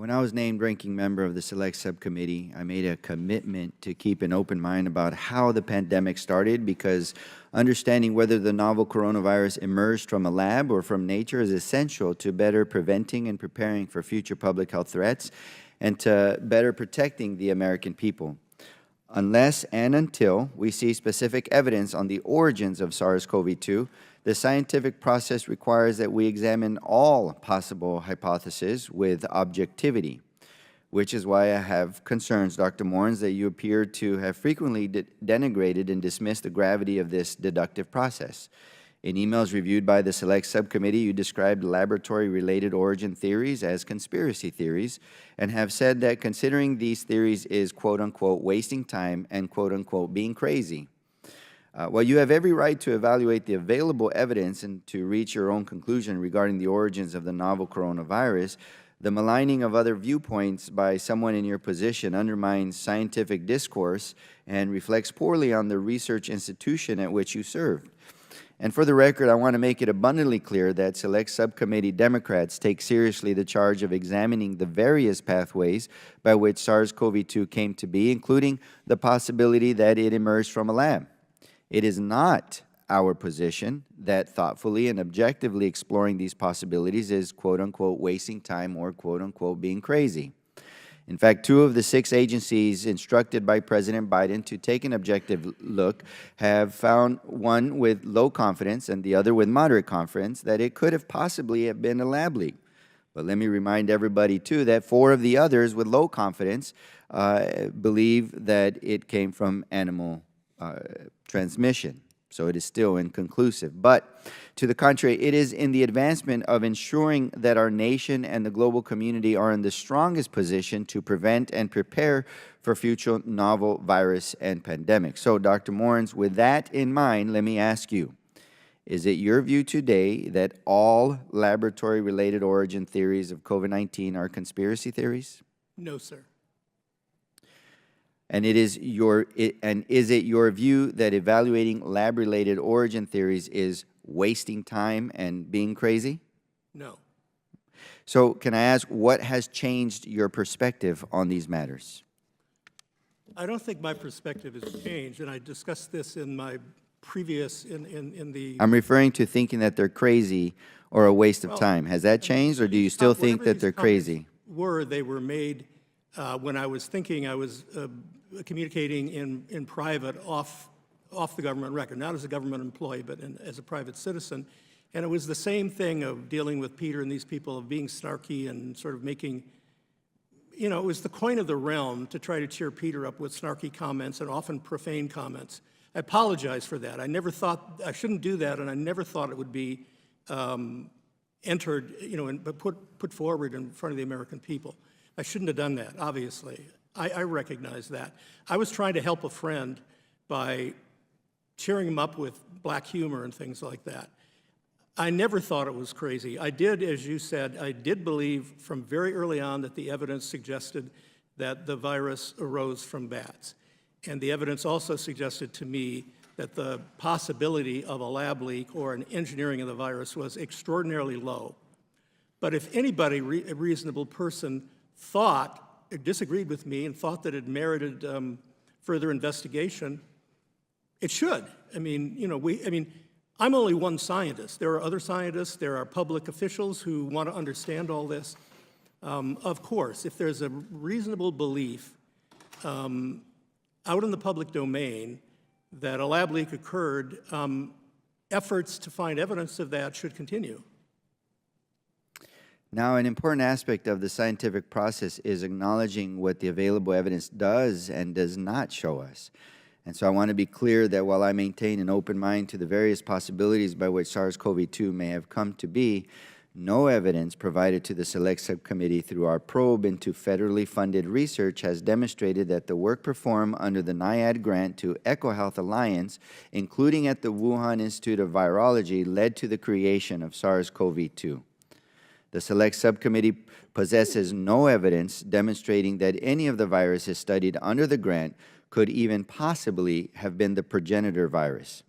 When I was named ranking member of the Select Subcommittee, I made a commitment to keep an open mind about how the pandemic started, because understanding whether the novel coronavirus emerged from a lab or from nature is essential to better preventing and preparing for future public health threats and to better protecting the American people. Unless and until we see specific evidence on the origins of SARS-CoV-2, the scientific process requires that we examine all possible hypotheses with objectivity, which is why I have concerns, Dr. Morens, that you appear to have frequently denigrated and dismissed the gravity of this deductive process. In emails reviewed by the Select Subcommittee, you described laboratory-related origin theories as conspiracy theories and have said that considering these theories is quote-unquote wasting time and quote-unquote being crazy. While you have every right to evaluate the available evidence and to reach your own conclusion regarding the origins of the novel coronavirus, the maligning of other viewpoints by someone in your position undermines scientific discourse and reflects poorly on the research institution at which you served. And for the record, I want to make it abundantly clear that Select Subcommittee Democrats take seriously the charge of examining the various pathways by which SARS-CoV-2 came to be, including the possibility that it emerged from a lab. It is not our position that thoughtfully and objectively exploring these possibilities is quote-unquote wasting time or quote-unquote being crazy. In fact, 2 of the 6 agencies instructed by President Biden to take an objective look have found, one with low confidence and the other with moderate confidence, that it could have possibly have been a lab leak. But let me remind everybody, too, that 4 of the others with low confidence believe that it came from animal transmission. So it is still inconclusive. But to the contrary, it is in the advancement of ensuring that our nation and the global community are in the strongest position to prevent and prepare for future novel virus and pandemics. So, Dr. Morens, with that in mind, let me ask you, is it your view today that all laboratory-related origin theories of COVID-19 are conspiracy theories? No, sir. And is it your view that evaluating lab-related origin theories is wasting time and being crazy? No. So can I ask, what has changed your perspective on these matters? I don't think my perspective has changed, and I discussed this in my previous, in the... I'm referring to thinking that they're crazy or a waste of time. Has that changed, or do you still think that they're crazy? They were made when I was thinking I was communicating in private off the government record, not as a government employee, but as a private citizen. And it was the same thing of dealing with Peter and these people, of being snarky and sort of making, you know, it was the coin of the realm to try to cheer Peter up with snarky comments and often profane comments. I apologize for that. I never thought, I shouldn't do that, and I never thought it would be entered, you know, but put forward in front of the American people. I shouldn't have done that, obviously. I recognize that. I was trying to help a friend by cheering him up with black humor and things like that. I never thought it was crazy. I did, as you said, I did believe from very early on that the evidence suggested that the virus arose from bats. And the evidence also suggested to me that the possibility of a lab leak or an engineering of the virus was extraordinarily low. But if anybody, a reasonable person, thought, or disagreed with me and thought that it merited further investigation, it should. I mean, you know, I'm only one scientist. There are other scientists, there are public officials who want to understand all this. Of course, if there's a reasonable belief out in the public domain that a lab leak occurred, efforts to find evidence of that should continue. Now, an important aspect of the scientific process is acknowledging what the available evidence does and does not show us. And so I want to be clear that while I maintain an open mind to the various possibilities by which SARS-CoV-2 may have come to be, no evidence provided to the Select Subcommittee through our probe into federally funded research has demonstrated that the work performed under the NIAID grant to EcoHealth Alliance, including at the Wuhan Institute of Virology, led to the creation of SARS-CoV-2. The Select Subcommittee possesses no evidence demonstrating that any of the viruses studied under the grant could even possibly have been the progenitor virus.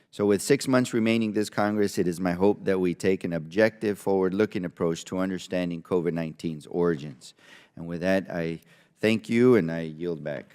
So with 6 months remaining this Congress, it is my hope that we take an objective, forward-looking approach to understanding COVID-19's origins. And with that, I thank you and I yield back.